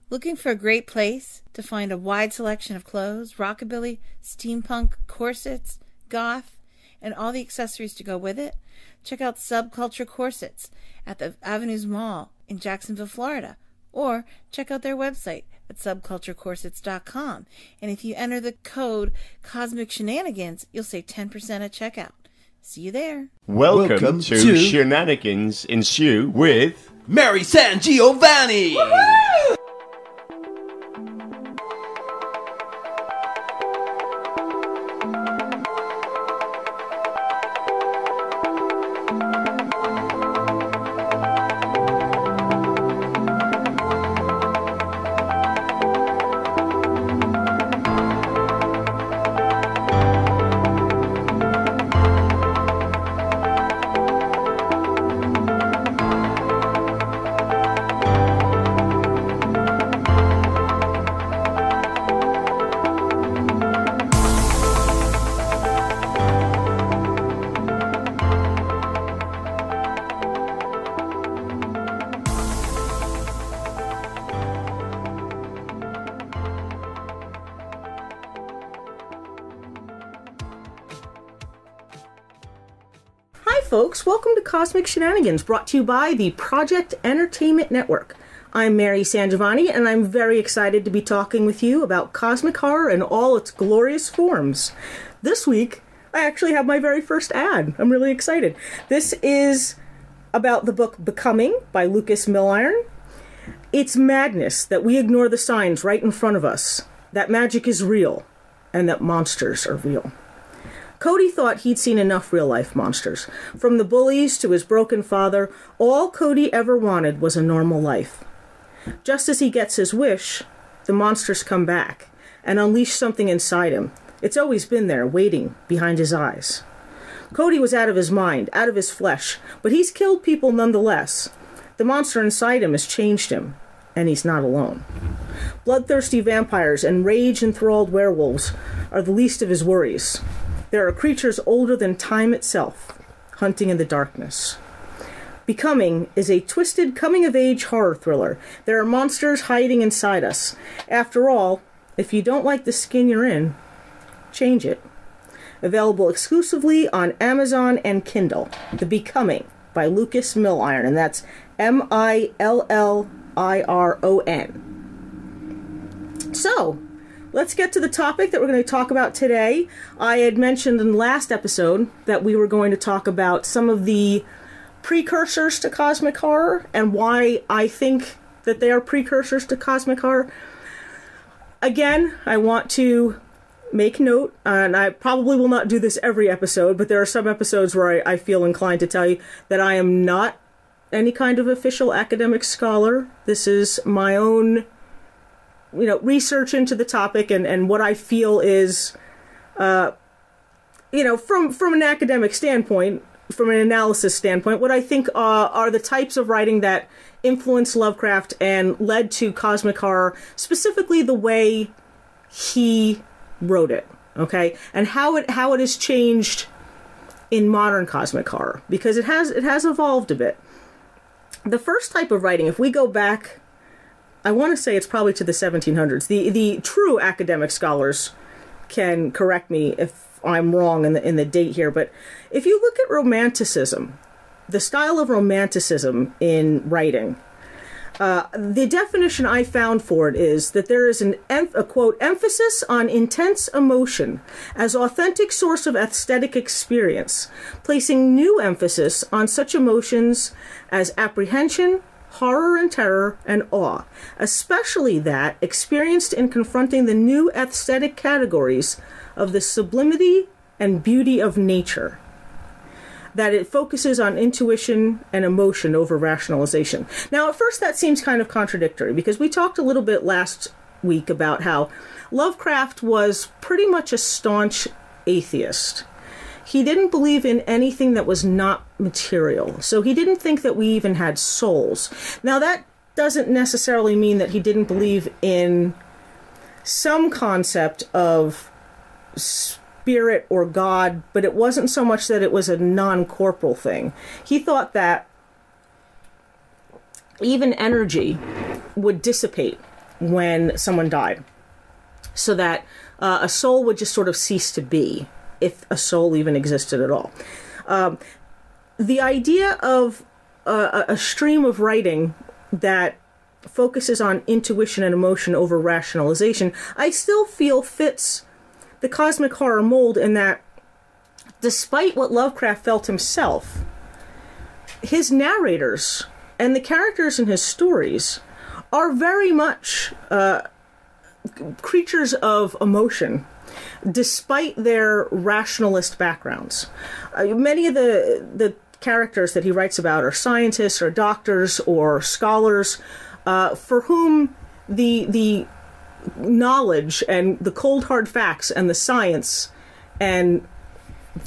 Looking for a great place to find a wide selection of clothes, rockabilly, steampunk, corsets, goth, and all the accessories to go with it? Check out Subculture Corsets at the Avenues Mall in Jacksonville, Florida. Or check out their website at subculturecorsets.com. And if you enter the code Cosmic Shenanigans, you'll save 10% at checkout. See you there. Welcome to Shenanigans Ensue with Mary Sangiovanni! Folks, welcome to Cosmic Shenanigans, brought to you by the Project Entertainment Network. I'm Mary Sangiovanni, and I'm very excited to be talking with you about cosmic horror in all its glorious forms. This week, I actually have my very first ad. I'm really excited. This is about the book Becoming by Lucas Milliron. It's madness that we ignore the signs right in front of us, that magic is real, and that monsters are real. Cody thought he'd seen enough real-life monsters. From the bullies to his broken father, all Cody ever wanted was a normal life. Just as he gets his wish, the monsters come back and unleash something inside him. It's always been there, waiting behind his eyes. Cody was out of his mind, out of his flesh, but he's killed people nonetheless. The monster inside him has changed him, and he's not alone. Bloodthirsty vampires and rage-enthralled werewolves are the least of his worries. There are creatures older than time itself, hunting in the darkness. Becoming is a twisted coming-of-age horror thriller. There are monsters hiding inside us. After all, if you don't like the skin you're in, change it. Available exclusively on Amazon and Kindle. The Becoming by Lucas Milliron, and that's M-I-L-L-I-R-O-N. So, let's get to the topic that we're going to talk about today. I had mentioned in the last episode that we were going to talk about some of the precursors to cosmic horror and why I think that they are precursors to cosmic horror. Again, I want to make note, and I probably will not do this every episode, but there are some episodes where I feel inclined to tell you that I am not any kind of official academic scholar. This is my own research into the topic and what I feel is, from an academic standpoint, from an analysis standpoint, what I think are the types of writing that influenced Lovecraft and led to cosmic horror, specifically the way he wrote it, okay? And how it has changed in modern cosmic horror, because it has evolved a bit. The first type of writing, if we go back, I want to say it's probably to the 1700s. The true academic scholars can correct me if I'm wrong in the date here, but if you look at Romanticism, the style of Romanticism in writing, the definition I found for it is that there is a quote, emphasis on intense emotion as authentic source of aesthetic experience, placing new emphasis on such emotions as apprehension, horror and terror, and awe, especially that experienced in confronting the new aesthetic categories of the sublimity and beauty of nature. That it focuses on intuition and emotion over rationalization. Now, at first that seems kind of contradictory, because we talked a little bit last week about how Lovecraft was pretty much a staunch atheist. He didn't believe in anything that was not material. So he didn't think that we even had souls. Now that doesn't necessarily mean that he didn't believe in some concept of spirit or God, but it wasn't so much that it was a non-corporal thing. He thought that even energy would dissipate when someone died, so that a soul would just sort of cease to be, if a soul even existed at all. The idea of a stream of writing that focuses on intuition and emotion over rationalization, I still feel fits the cosmic horror mold, in that despite what Lovecraft felt himself, his narrators and the characters in his stories are very much creatures of emotion, despite their rationalist backgrounds. Many of the characters that he writes about are scientists or doctors or scholars, for whom the knowledge and the cold hard facts and the science and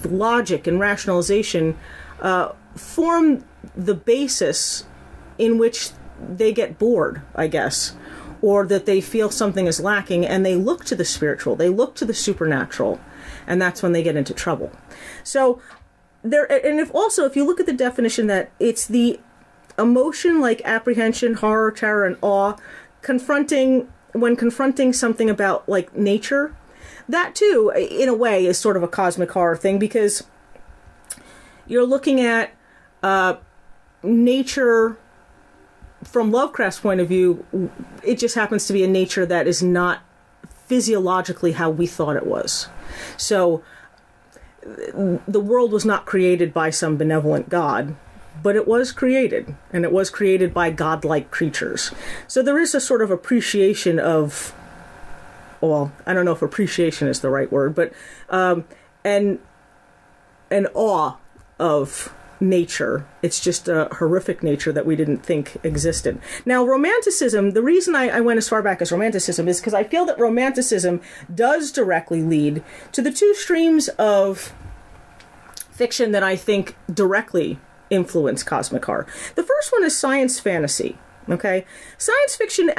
logic and rationalization form the basis in which they get bored, I guess, or that they feel something is lacking, and they look to the spiritual, they look to the supernatural, and that's when they get into trouble. So there, and if you look at the definition, that it's the emotion like apprehension, horror, terror, and awe, when confronting something about like nature, that too, in a way, is sort of a cosmic horror thing, because you're looking at nature from Lovecraft's point of view. It just happens to be a nature that is not physiologically how we thought it was. So the world was not created by some benevolent god, but it was created, and it was created by godlike creatures. So there is a sort of appreciation of, well, I don't know if appreciation is the right word, but an awe of nature. It's just a horrific nature that we didn't think existed. Now, Romanticism, the reason I went as far back as Romanticism is because I feel that Romanticism does directly lead to the two streams of fiction that I think directly influence cosmic horror. The first one is science fantasy. Okay, science fiction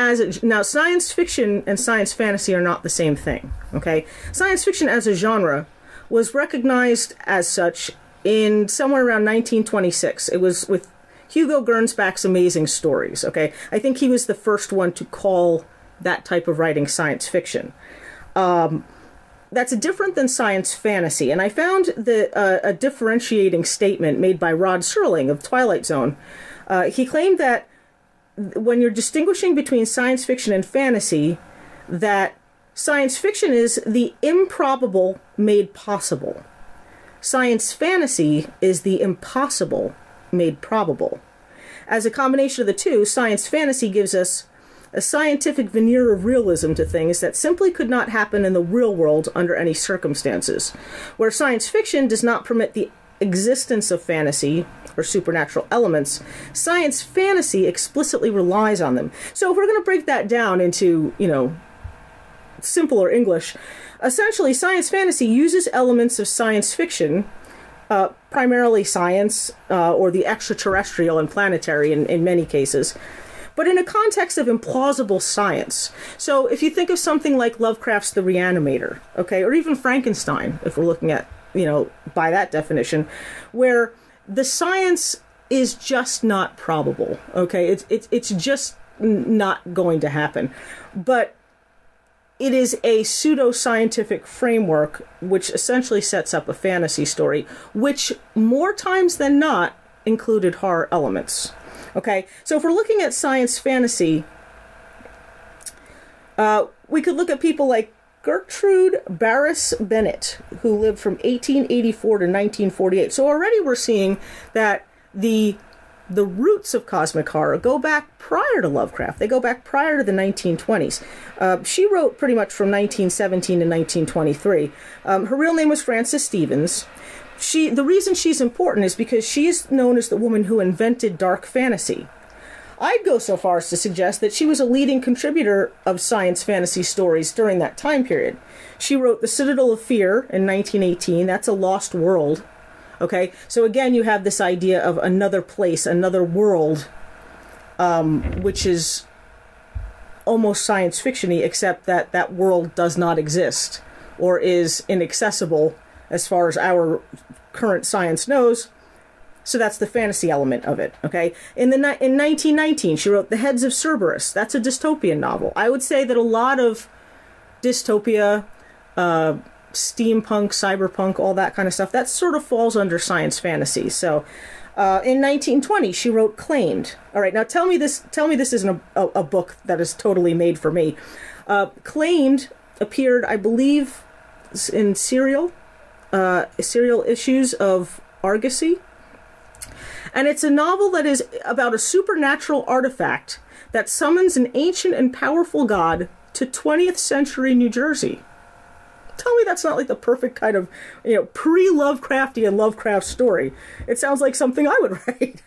now science fiction and science fantasy are not the same thing. Okay, science fiction as a genre was recognized as such in somewhere around 1926. It was with Hugo Gernsback's Amazing Stories. Okay, I think he was the first one to call that type of writing science fiction. That's different than science fantasy, and I found a differentiating statement made by Rod Serling of Twilight Zone. He claimed that when you're distinguishing between science fiction and fantasy, that science fiction is the improbable made possible. Science fantasy is the impossible made probable. As a combination of the two, science fantasy gives us a scientific veneer of realism to things that simply could not happen in the real world under any circumstances, where science fiction does not permit the existence of fantasy or supernatural elements. Science fantasy explicitly relies on them. So if we're going to break that down into, simpler English, essentially science fantasy uses elements of science fiction, primarily science or the extraterrestrial and planetary in many cases, but in a context of implausible science. So if you think of something like Lovecraft's The Reanimator, okay, or even Frankenstein, if we're looking at, by that definition, where the science is just not probable, okay? It's just not going to happen. But it is a pseudo-scientific framework which essentially sets up a fantasy story, which more times than not included horror elements. Okay, so if we're looking at science fantasy, we could look at people like Gertrude Barris Bennett, who lived from 1884 to 1948. So already we're seeing that the roots of cosmic horror go back prior to Lovecraft. They go back prior to the 1920s. She wrote pretty much from 1917 to 1923. Her real name was Frances Stevens. The reason she's important is because she is known as the woman who invented dark fantasy. I'd go so far as to suggest that she was a leading contributor of science fantasy stories during that time period. She wrote The Citadel of Fear in 1918. That's a lost world. Okay, so again, you have this idea of another place, another world, which is almost science fiction-y, except that that world does not exist or is inaccessible as far as our current science knows. So that's the fantasy element of it, okay? In 1919, she wrote The Heads of Cerberus. That's a dystopian novel. I would say that a lot of dystopia, steampunk, cyberpunk, all that kind of stuff, that sort of falls under science fantasy. So in 1920, she wrote Claimed. All right, now tell me this isn't a book that is totally made for me. Claimed appeared, I believe, in serial issues of Argosy. And it's a novel that is about a supernatural artifact that summons an ancient and powerful god to 20th century New Jersey. Tell me that's not like the perfect kind of, pre-Lovecraftian Lovecraft story. It sounds like something I would write.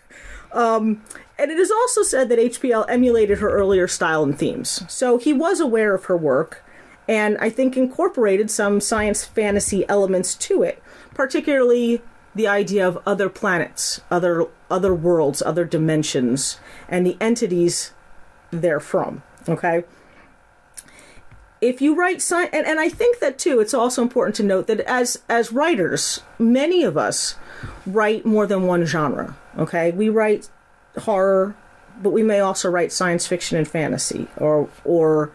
And it is also said that HPL emulated her earlier style and themes. So he was aware of her work, and I think incorporated some science fantasy elements to it, particularly the idea of other planets, other worlds, other dimensions, and the entities therefrom, okay? If you write science, and I think that too, it's also important to note that as writers, many of us write more than one genre, okay? We write horror, but we may also write science fiction and fantasy, or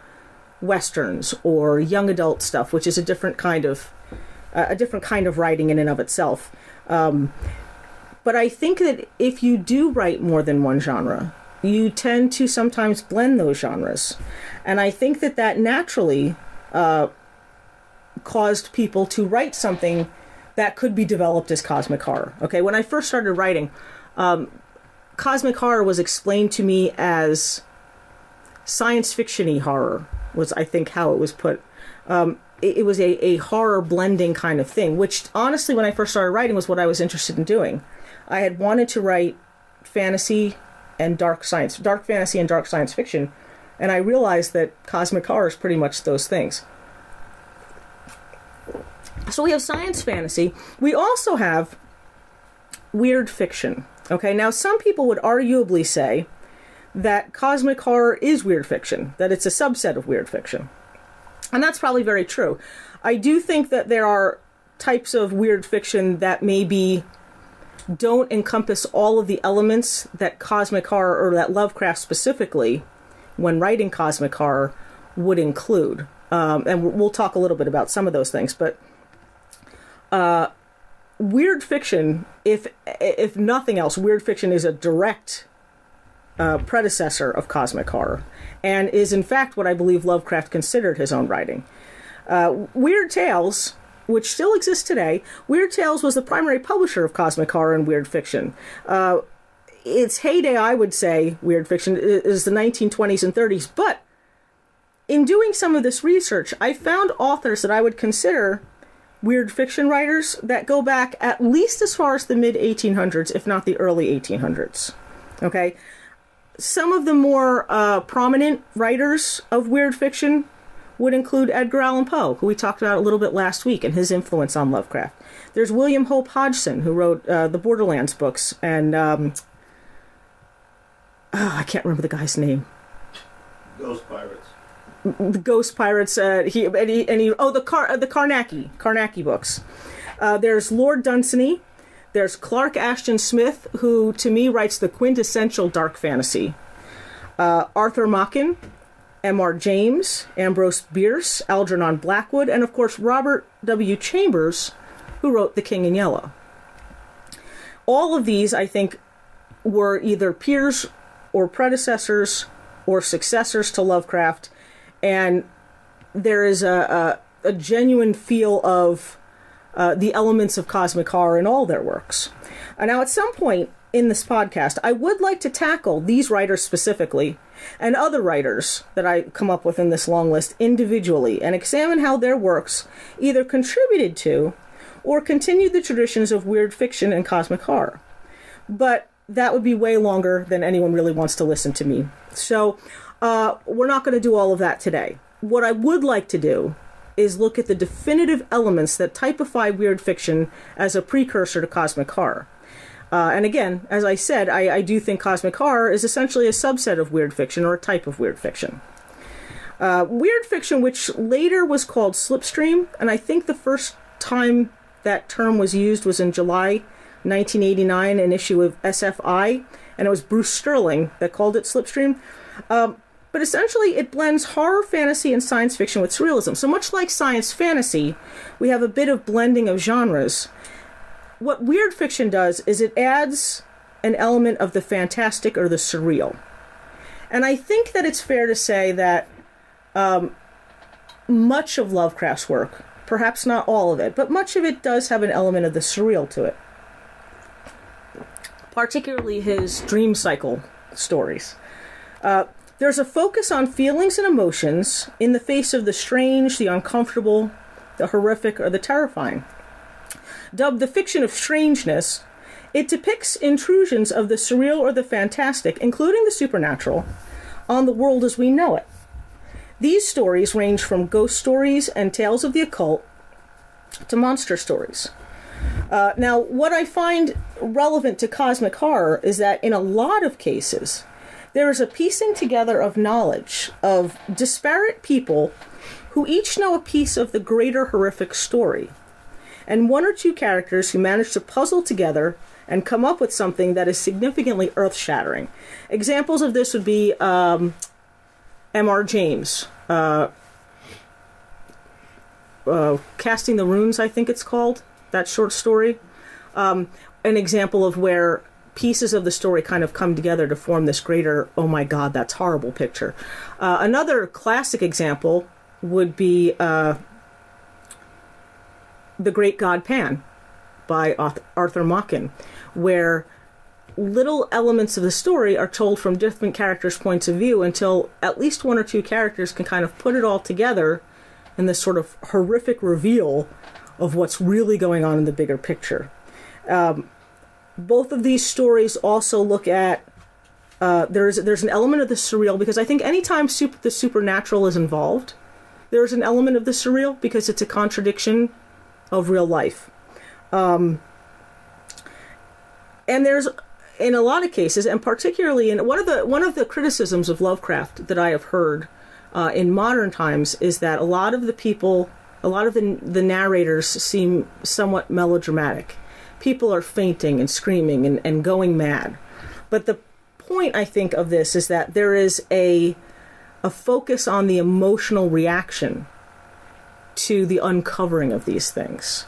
westerns, or young adult stuff, which is a different kind of writing in and of itself. But I think that if you do write more than one genre, you tend to sometimes blend those genres. And I think that naturally caused people to write something that could be developed as cosmic horror. Okay, when I first started writing, cosmic horror was explained to me as science fiction-y horror, was I think how it was put. It was a horror blending kind of thing, which honestly, when I first started writing, was what I was interested in doing. I had wanted to write fantasy and dark fantasy and dark science fiction, and I realized that cosmic horror is pretty much those things. So we have science fantasy. We also have weird fiction. Okay, now some people would arguably say that cosmic horror is weird fiction, that it's a subset of weird fiction. And that's probably very true. I do think that there are types of weird fiction that maybe don't encompass all of the elements that cosmic horror, or that Lovecraft specifically, when writing cosmic horror, would include. And we'll talk a little bit about some of those things. But weird fiction, if nothing else, weird fiction is a direct predecessor of cosmic horror, and is in fact what I believe Lovecraft considered his own writing. Weird Tales, which still exists today, Weird Tales was the primary publisher of cosmic horror and weird fiction. Its heyday, I would say, weird fiction, is the 1920s and 30s, but in doing some of this research, I found authors that I would consider weird fiction writers that go back at least as far as the mid-1800s, if not the early 1800s. Okay? Some of the more prominent writers of weird fiction would include Edgar Allan Poe, who we talked about a little bit last week, and his influence on Lovecraft. There's William Hope Hodgson, who wrote the Borderlands books, and I can't remember the guy's name. Ghost Pirates. The Ghost Pirates. The Carnacki books. There's Lord Dunsany. There's Clark Ashton Smith, who to me writes the quintessential dark fantasy. Arthur Machen, M.R. James, Ambrose Bierce, Algernon Blackwood, and of course Robert W. Chambers, who wrote The King in Yellow. All of these, I think, were either peers or predecessors or successors to Lovecraft, and there is a genuine feel of the elements of cosmic horror in all their works. Now, at some point in this podcast, I would like to tackle these writers specifically, and other writers that I come up with in this long list individually, and examine how their works either contributed to or continued the traditions of weird fiction and cosmic horror. But that would be way longer than anyone really wants to listen to me. So we're not going to do all of that today. What I would like to do is look at the definitive elements that typify weird fiction as a precursor to cosmic horror. And again, as I said, I do think cosmic horror is essentially a subset of weird fiction, or a type of weird fiction. Weird fiction, which later was called slipstream, and I think the first time that term was used was in July 1989, an issue of SFI, and it was Bruce Sterling that called it Slipstream. But essentially, it blends horror, fantasy, and science fiction with surrealism. So much like science fantasy, we have a bit of blending of genres. What weird fiction does is it adds an element of the fantastic or the surreal. And I think that it's fair to say that much of Lovecraft's work, perhaps not all of it, but much of it does have an element of the surreal to it. Particularly his dream cycle stories. There's a focus on feelings and emotions in the face of the strange, the uncomfortable, the horrific, or the terrifying. Dubbed the fiction of strangeness, it depicts intrusions of the surreal or the fantastic, including the supernatural, on the world as we know it. These stories range from ghost stories and tales of the occult to monster stories. Now, what I find relevant to cosmic horror is that in a lot of cases, there is a piecing together of knowledge of disparate people who each know a piece of the greater horrific story, and one or two characters who manage to puzzle together and come up with something that is significantly earth-shattering. Examples of this would be M.R. James, Casting the Runes, I think it's called, that short story. An example of where pieces of the story kind of come together to form this greater, oh my god, that's horrible picture. Another classic example would be The Great God Pan by Arthur Machen, where little elements of the story are told from different characters' points of view until at least one or two characters can kind of put it all together in this sort of horrific reveal of what's really going on in the bigger picture. Both of these stories also look at there's an element of the surreal, because I think anytime the supernatural is involved, there's an element of the surreal because it's a contradiction of real life. And there's, in a lot of cases, and particularly in one of the criticisms of Lovecraft that I have heard in modern times is that a lot of the narrators seem somewhat melodramatic. People are fainting and screaming and going mad. But the point, I think, of this is that there is a focus on the emotional reaction to the uncovering of these things.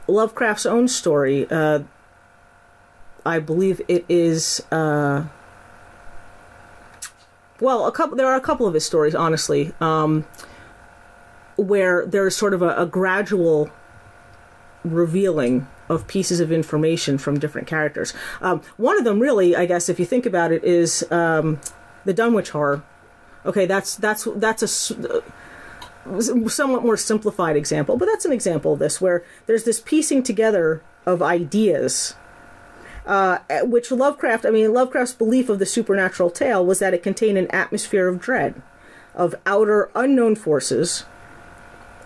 Lovecraft's own story, I believe it is, there are a couple of his stories, honestly, where there's sort of a gradual revealing of pieces of information from different characters. One of them, really, I guess, if you think about it, is the Dunwich Horror. Okay, that's a somewhat more simplified example, but that's an example of this, where there's this piecing together of ideas, which Lovecraft's belief of the supernatural tale was that it contained an atmosphere of dread, of outer unknown forces,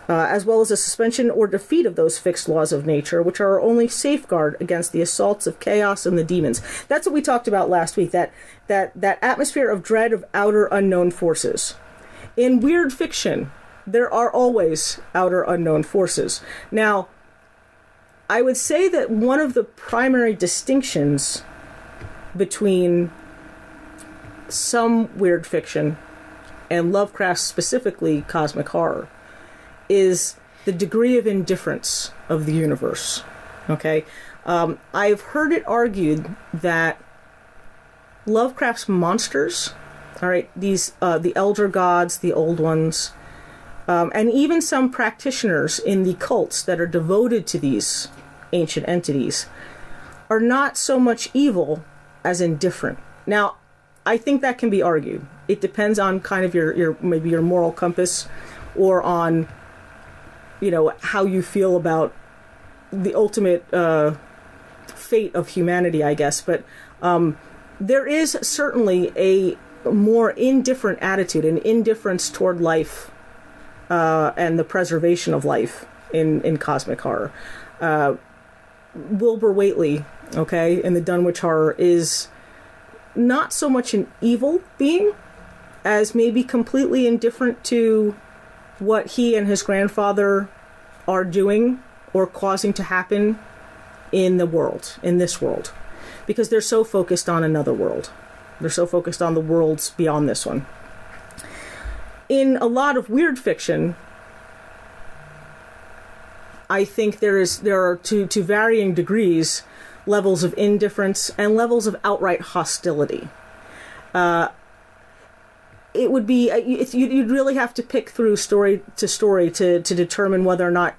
as well as a suspension or defeat of those fixed laws of nature, which are our only safeguard against the assaults of chaos and the demons. That's what we talked about last week, that atmosphere of dread of outer unknown forces. In weird fiction, there are always outer unknown forces. Now, I would say that one of the primary distinctions between some weird fiction and Lovecraft, specifically cosmic horror, is the degree of indifference of the universe. Okay? I've heard it argued that Lovecraft's monsters, all right, these the elder gods, the old ones, and even some practitioners in the cults that are devoted to these ancient entities, are not so much evil as indifferent. Now, I think that can be argued. It depends on kind of your maybe your moral compass, or on, you know, how you feel about the ultimate fate of humanity, I guess. But there is certainly a more indifferent attitude, an indifference toward life and the preservation of life in cosmic horror. Wilbur Whateley, okay, in the Dunwich Horror, is not so much an evil being as maybe completely indifferent to what he and his grandfather are doing or causing to happen in the world, in this world, because they're so focused on another world. They're so focused on the worlds beyond this one. In a lot of weird fiction, I think there are to varying degrees levels of indifference and levels of outright hostility. It would be you'd really have to pick through story to determine whether or not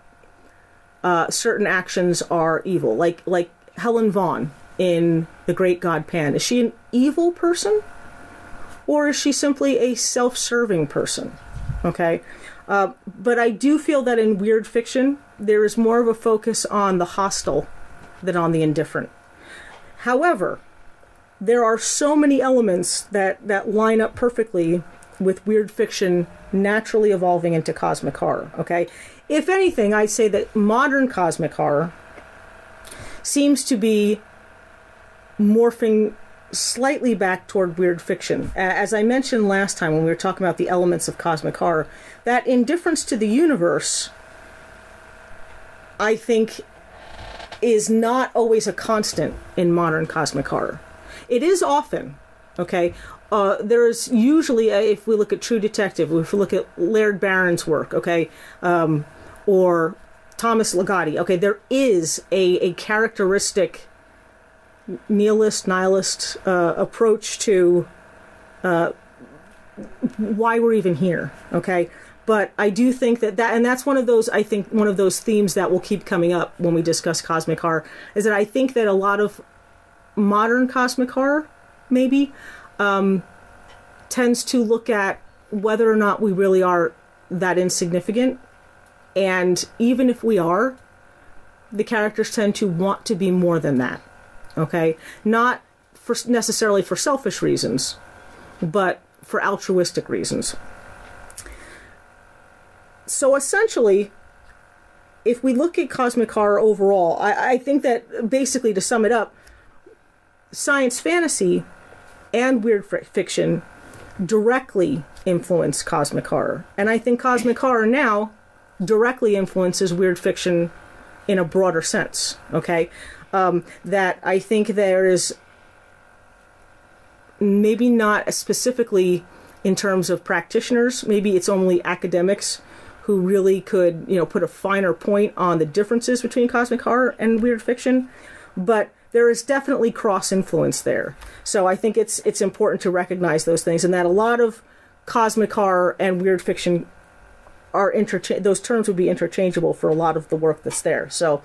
certain actions are evil. Like Helen Vaughn in The Great God Pan. Is she an evil person, or is she simply a self-serving person? Okay, but I do feel that in weird fiction there is more of a focus on the hostile than on the indifferent. However, there are so many elements that line up perfectly with weird fiction naturally evolving into cosmic horror, okay? If anything, I'd say that modern cosmic horror seems to be morphing slightly back toward weird fiction. As I mentioned last time when we were talking about the elements of cosmic horror, that indifference to the universe, I think, is not always a constant in modern cosmic horror. It is often, okay? There's usually, if we look at True Detective, if we look at Laird Barron's work, okay, or Thomas Ligotti, okay, there is a characteristic nihilist approach to why we're even here, okay? But I do think that and that's one of those, I think, one of those themes that will keep coming up when we discuss cosmic horror, is that I think that a lot of modern cosmic horror, maybe, tends to look at whether or not we really are that insignificant. And even if we are, the characters tend to want to be more than that, okay? Not necessarily for selfish reasons, but for altruistic reasons. So essentially, if we look at cosmic horror overall, I think that basically, to sum it up, science fantasy and weird fiction directly influence cosmic horror. And I think cosmic horror now directly influences weird fiction in a broader sense, okay? That I think there is maybe not specifically in terms of practitioners, maybe it's only academics who really could, put a finer point on the differences between cosmic horror and weird fiction, but there is definitely cross-influence there. So I think it's important to recognize those things, and that a lot of cosmic horror and weird fiction are those terms would be interchangeable for a lot of the work that's there. So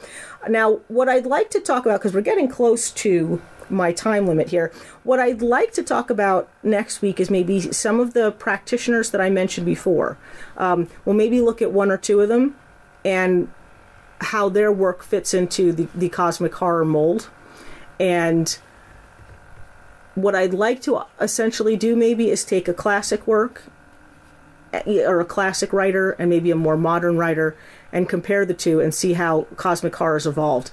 now what I'd like to talk about, because we're getting close to my time limit here, what I'd like to talk about next week is maybe some of the practitioners that I mentioned before. We'll maybe look at one or two of them and how their work fits into the cosmic horror mold. And what I'd like to essentially do maybe is take a classic work or a classic writer and maybe a more modern writer and compare the two and see how cosmic horror has evolved.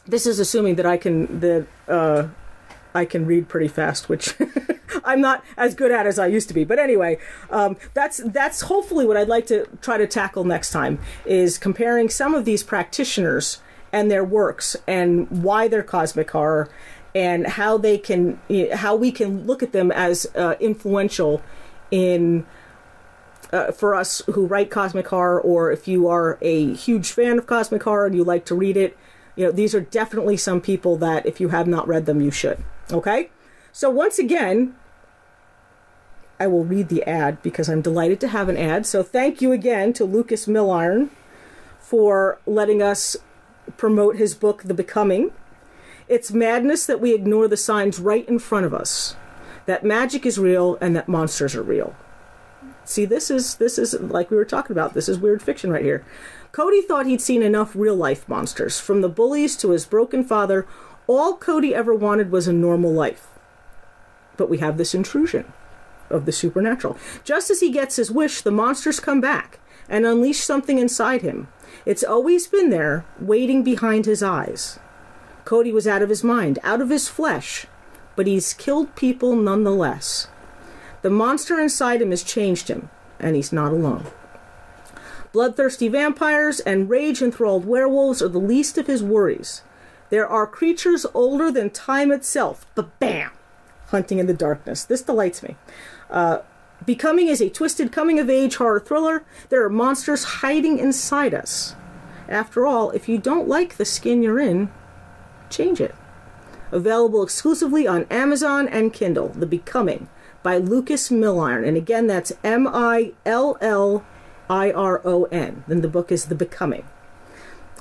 This is assuming that I can read pretty fast, which I'm not as good at as I used to be. But anyway, that's hopefully what I'd like to try to tackle next time, is comparing some of these practitioners and their works and why they're cosmic horror, and how we can look at them as influential in for us who write cosmic horror, or if you are a huge fan of cosmic horror and you like to read it. These are definitely some people that if you have not read them, you should. Okay? So once again, I will read the ad because I'm delighted to have an ad. So thank you again to Lucas Milliron for letting us promote his book, The Becoming. It's madness that we ignore the signs right in front of us, that magic is real and that monsters are real. See, this is like we were talking about. This is weird fiction right here. Cody thought he'd seen enough real-life monsters. From the bullies to his broken father, all Cody ever wanted was a normal life. But we have this intrusion of the supernatural. Just as he gets his wish, the monsters come back and unleash something inside him. It's always been there, waiting behind his eyes. Cody was out of his mind, out of his flesh, but he's killed people nonetheless. The monster inside him has changed him, and he's not alone. Bloodthirsty vampires and rage-enthralled werewolves are the least of his worries. There are creatures older than time itself, but bam! Hunting in the darkness. This delights me. Becoming is a twisted coming-of-age horror thriller. There are monsters hiding inside us. After all, if you don't like the skin you're in, change it. Available exclusively on Amazon and Kindle. The Becoming by Lucas Milliron. And again, that's Milliron. Then the book is The Becoming.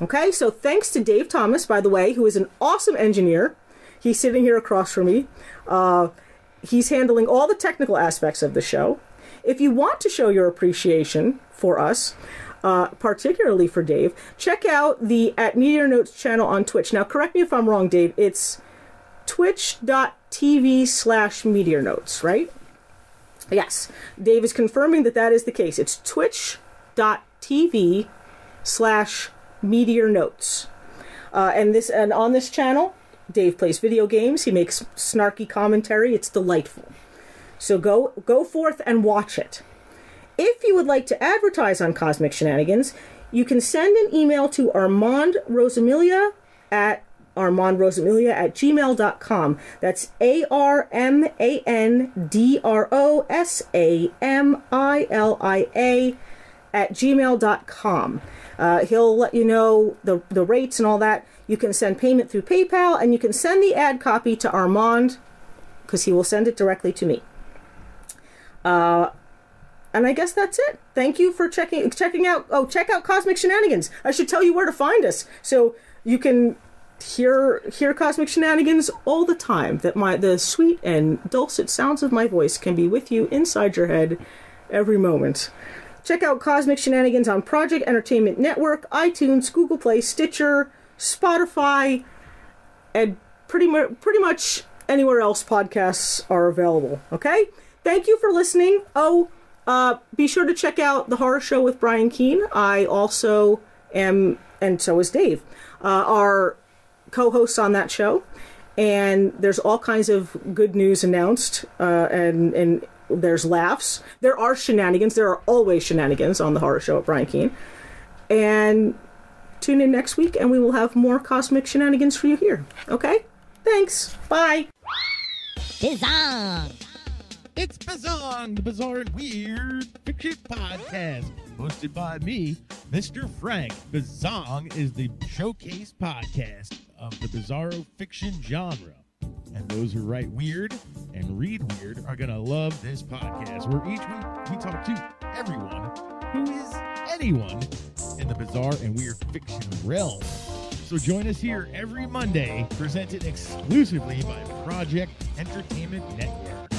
Okay, so thanks to Dave Thomas, by the way, who is an awesome engineer. He's sitting here across from me. He's handling all the technical aspects of the show. If you want to show your appreciation for us, particularly for Dave, check out the at Meteor Notes channel on Twitch. Now, correct me if I'm wrong, Dave. It's twitch.tv/Meteor Notes, right? Yes. Dave is confirming that that is the case. It's twitch.tv/Meteor Notes. And on this channel, Dave plays video games. He makes snarky commentary. It's delightful. So go forth and watch it. If you would like to advertise on Cosmic Shenanigans, you can send an email to armandrosamilia at gmail.com. That's ARMANDROSAMILIA at gmail.com. He'll let you know the rates and all that. You can send payment through PayPal, and you can send the ad copy to Armand, because he will send it directly to me. And I guess that's it. Thank you for checking out. Oh, check out Cosmic Shenanigans. I should tell you where to find us, so you can hear Cosmic Shenanigans all the time. That the sweet and dulcet sounds of my voice can be with you inside your head every moment. Check out Cosmic Shenanigans on Project Entertainment Network, iTunes, Google Play, Stitcher, Spotify, and pretty much anywhere else podcasts are available. Okay? Thank you for listening. Oh, be sure to check out The Horror Show with Brian Keene. I also am, and so is Dave, are co-hosts on that show. And there's all kinds of good news announced, and there's laughs. There are shenanigans. There are always shenanigans on The Horror Show with Brian Keene. And tune in next week, and we will have more Cosmic Shenanigans for you here. Okay? Thanks. Bye. Bizarre. It's Bizarre, the Bizarre and Weird Fiction Podcast, hosted by me, Mr. Frank. Bizarre is the showcase podcast of the bizarro fiction genre. And those who write weird and read weird are going to love this podcast, where each week we talk to everyone who is anyone in the bizarre and weird fiction realm. So join us here every Monday, presented exclusively by Project Entertainment Network.